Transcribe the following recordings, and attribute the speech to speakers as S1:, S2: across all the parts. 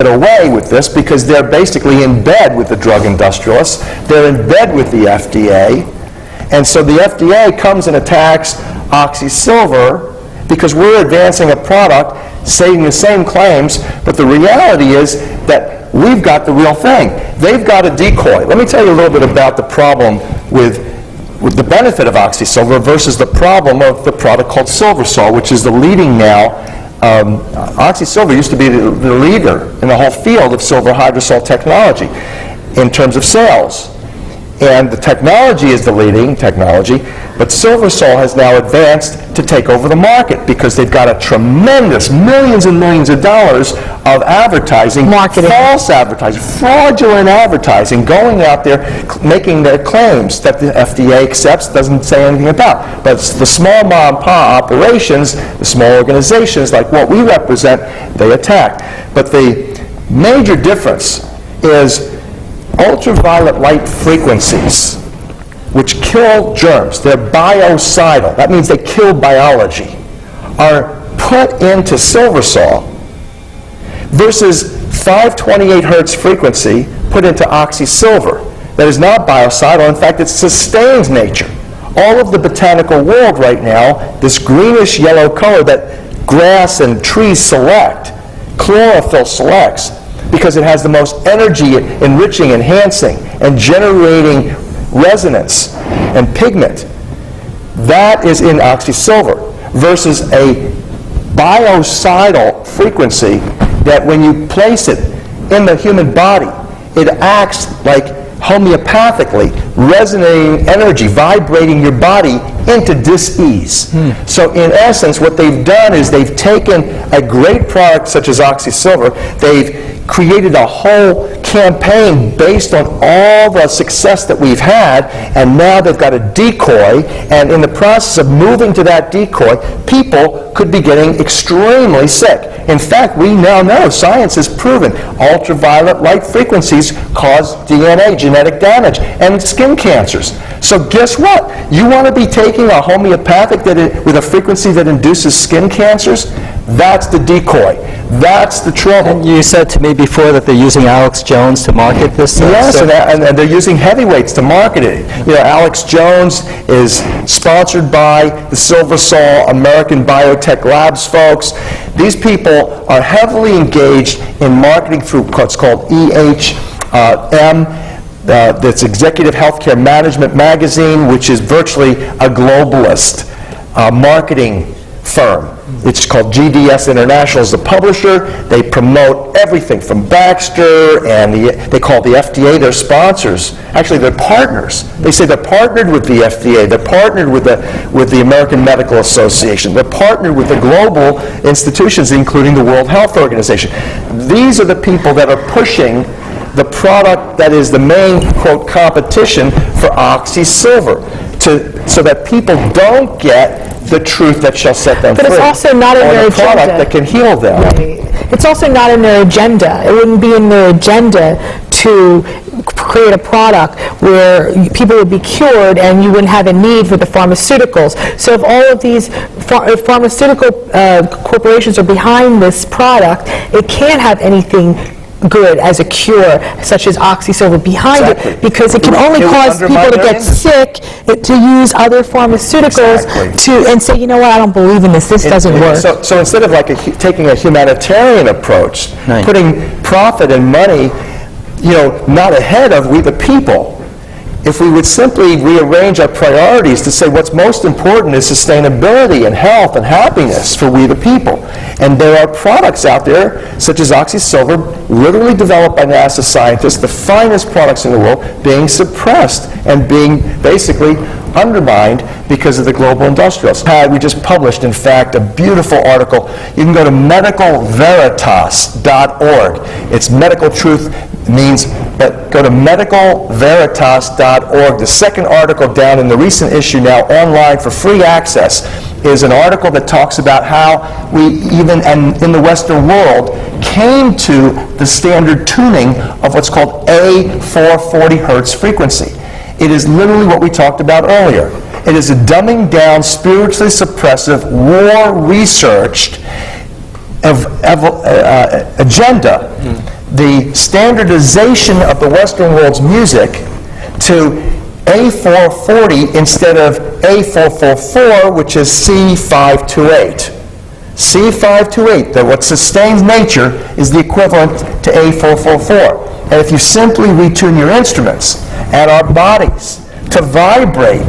S1: away with this because they're basically in bed with the drug industrialists. They're in bed with the FDA. And so the FDA comes and attacks oxysilver because we're advancing a product saying the same claims, but the reality is that we've got the real thing. They've got a decoy. Let me tell you a little bit about the problem with the benefit of oxysilver versus the problem of the product called Silversol, which is the leading now. Oxysilver used to be the leader in the whole field of silver hydrosol technology in terms of sales. And the technology is the leading technology, but Silversol has now advanced to take over the market because they've got a tremendous millions and millions of dollars of advertising,
S2: marketing,
S1: false advertising, fraudulent advertising, going out there making their claims that the FDA accepts, doesn't say anything about. But it's the small mom and pop operations, the small organizations like what we represent, they attack. But the major difference is ultraviolet light frequencies, which kill germs, they're biocidal, that means they kill biology, are put into Silversol versus 528 hertz frequency put into oxysilver. That is not biocidal, in fact it sustains nature. All of the botanical world right now, this greenish yellow color that grass and trees select, chlorophyll selects, because it has the most energy enriching, enhancing, and generating resonance and pigment. That is in oxysilver versus a biocidal frequency that when you place it in the human body, it acts like homeopathically, resonating energy, vibrating your body into dis-ease. So in essence, what they've done is they've taken a great product such as oxysilver, they've created a whole campaign based on all the success that we've had, and now they've got a decoy, and in the process of moving to that decoy, people could be getting extremely sick. In fact, we now know, science has proven, ultraviolet light frequencies cause DNA, genetic damage, and skin cancers. So guess what? You want to be taking a homeopathic with a frequency that induces skin cancers? That's the decoy. That's the trouble.
S3: And you said to me before that they're using Alex Jones to market this stuff.
S1: Yes, and they're using heavyweights to market it. You know, Alex Jones is sponsored by the Silversol American Biotech Labs folks. These people are heavily engaged in marketing through what's called EHM, that's Executive Healthcare Management Magazine, which is virtually a globalist marketing firm. It's called GDS International as the publisher. They promote everything from Baxter, and they call the FDA their sponsors. Actually, they're partners. They say they're partnered with the FDA. They're partnered with the American Medical Association. They're partnered with the global institutions, including the World Health Organization. These are the people that are pushing the product that is the main, quote, competition for oxysilver, so that people don't get the truth that shall set them free.
S2: But it's also not in their agenda.
S1: Or the product that can heal them.
S2: Right. It's also not in their agenda. It wouldn't be in their agenda to create a product where people would be cured and you wouldn't have a need for the pharmaceuticals. So if all of these pharmaceutical corporations are behind this product, it can't have anything good as a cure, such as oxysilver, behind it, because it can only cause people to get sick, to use other pharmaceuticals and say, you know what, I don't believe in this, this doesn't work.
S1: So instead of taking a humanitarian approach, putting profit and money, not ahead of we the people, if we would simply rearrange our priorities to say what's most important is sustainability and health and happiness for we the people. And there are products out there, such as oxysilver, literally developed by NASA scientists, the finest products in the world, being suppressed and being basically undermined because of the global industrialists. We just published, in fact, a beautiful article. You can go to medicalveritas.org. It's medical truth means, but go to medicalveritas.org. The second article down in the recent issue now online for free access is an article that talks about how we even in the Western world came to the standard tuning of what's called A440 hertz frequency. It is literally what we talked about earlier. It is a dumbing down, spiritually suppressive, war-researched agenda the standardization of the Western world's music to A440 instead of A444, which is C528. C528, that what sustains nature, is the equivalent to A444. And if you simply retune your instruments and our bodies to vibrate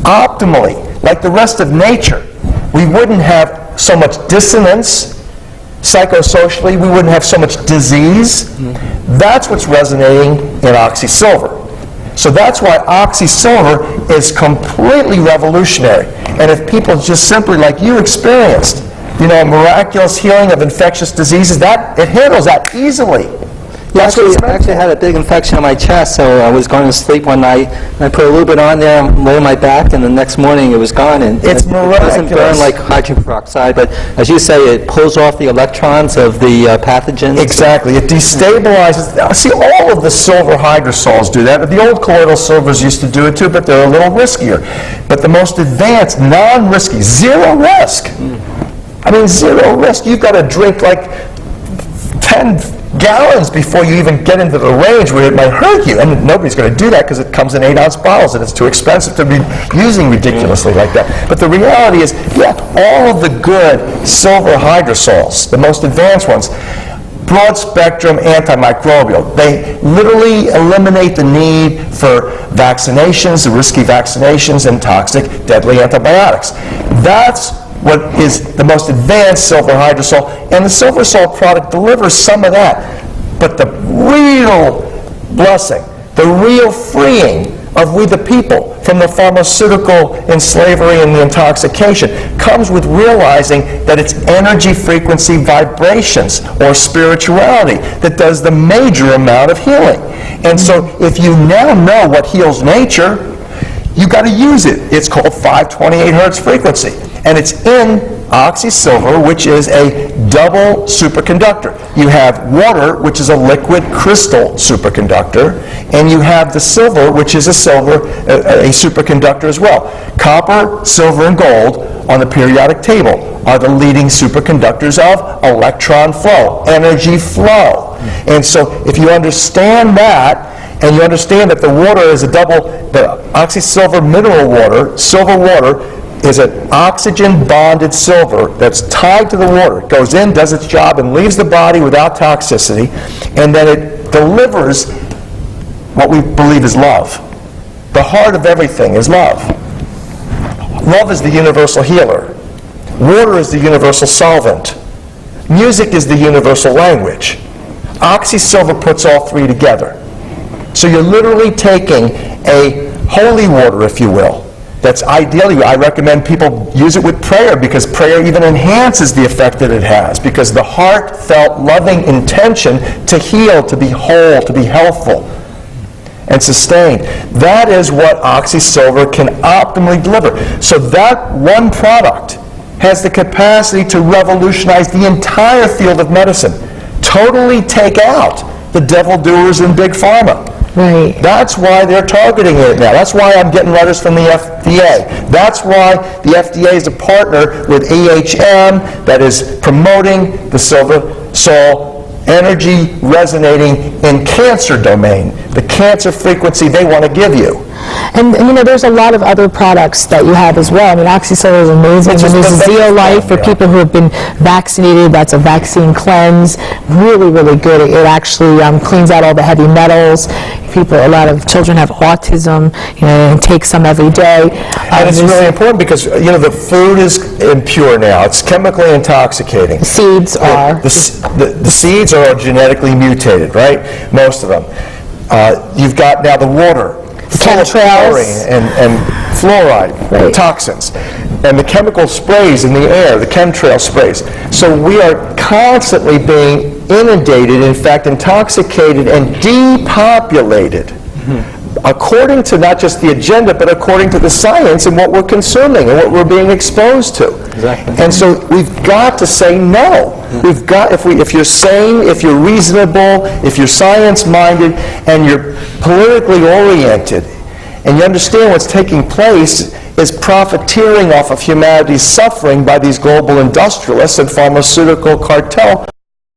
S1: optimally, like the rest of nature, we wouldn't have so much dissonance psychosocially, we wouldn't have so much disease. That's what's resonating in oxysilver. So that's why oxysilver is completely revolutionary. And if people just simply, like you experienced, miraculous healing of infectious diseases, that it handles that easily. That's what it's
S3: I actually had a big infection on my chest, so I was going to sleep one night, and I put a little bit on there, lay on my back, and the next morning it was gone. And
S1: it's miraculous.
S3: It doesn't burn like hydrogen peroxide, but as you say, it pulls off the electrons of the pathogens.
S1: Exactly. It destabilizes. See, all of the silver hydrosols do that. The old colloidal silvers used to do it too, but they're a little riskier. But the most advanced, non-risky, zero risk. I mean, zero risk. You've got to drink like 10 gallons before you even get into the range where it might hurt you. And nobody's going to do that because it comes in 8-ounce bottles and it's too expensive to be using ridiculously like that. But the reality is, all of the good silver hydrosols, the most advanced ones, broad spectrum antimicrobial. They literally eliminate the need for vaccinations, the risky vaccinations, and toxic, deadly antibiotics. That's what is the most advanced silver hydrosol, and the silver salt product delivers some of that. But the real blessing, the real freeing of we the people from the pharmaceutical enslavery and the intoxication comes with realizing that it's energy frequency vibrations or spirituality that does the major amount of healing. And so if you now know what heals nature, you got to use it. It's called 528 hertz frequency. And it's in oxysilver, which is a double superconductor. You have water, which is a liquid crystal superconductor, and you have the silver, which is a superconductor as well. Copper, silver, and gold on the periodic table are the leading superconductors of electron flow, energy flow. And so if you understand that, and you understand that the water is the oxysilver mineral water, silver water, is an oxygen-bonded silver that's tied to the water. It goes in, does its job, and leaves the body without toxicity, and then it delivers what we believe is love. The heart of everything is love. Love is the universal healer. Water is the universal solvent. Music is the universal language. Oxysilver puts all three together. So you're literally taking a holy water, if you will, that's ideally, I recommend people use it with prayer because prayer even enhances the effect that it has because the heartfelt, loving intention to heal, to be whole, to be healthful and sustained. That is what oxysilver can optimally deliver. So that one product has the capacity to revolutionize the entire field of medicine, totally take out the devil doers in big pharma.
S2: Right.
S1: That's why they're targeting it now. That's why I'm getting letters from the FDA. That's why the FDA is a partner with EHM that is promoting the silver sol energy resonating in cancer domain, the cancer frequency they want to give you.
S2: And there's a lot of other products that you have as well. I mean, oxysilver is amazing. And there's Zeolife for people who have been vaccinated. That's a vaccine cleanse. Really, really good. It actually cleans out all the heavy metals. A lot of children have autism, and take some every day.
S1: And it's really important because, the food is impure now. It's chemically intoxicating.
S2: Seeds are.
S1: The seeds are genetically mutated, right? Most of them. You've got now the water.
S2: Chemtrails.
S1: And fluoride, toxins. And the chemical sprays in the air, the chemtrail sprays. So we are constantly being inundated, in fact, intoxicated and depopulated. According to not just the agenda, but according to the science and what we're consuming and what we're being exposed to.
S3: Exactly.
S1: And so we've got to say no. We've got, if you're sane, if you're reasonable, if you're science-minded, and you're politically oriented, and you understand what's taking place is profiteering off of humanity's suffering by these global industrialists and pharmaceutical cartel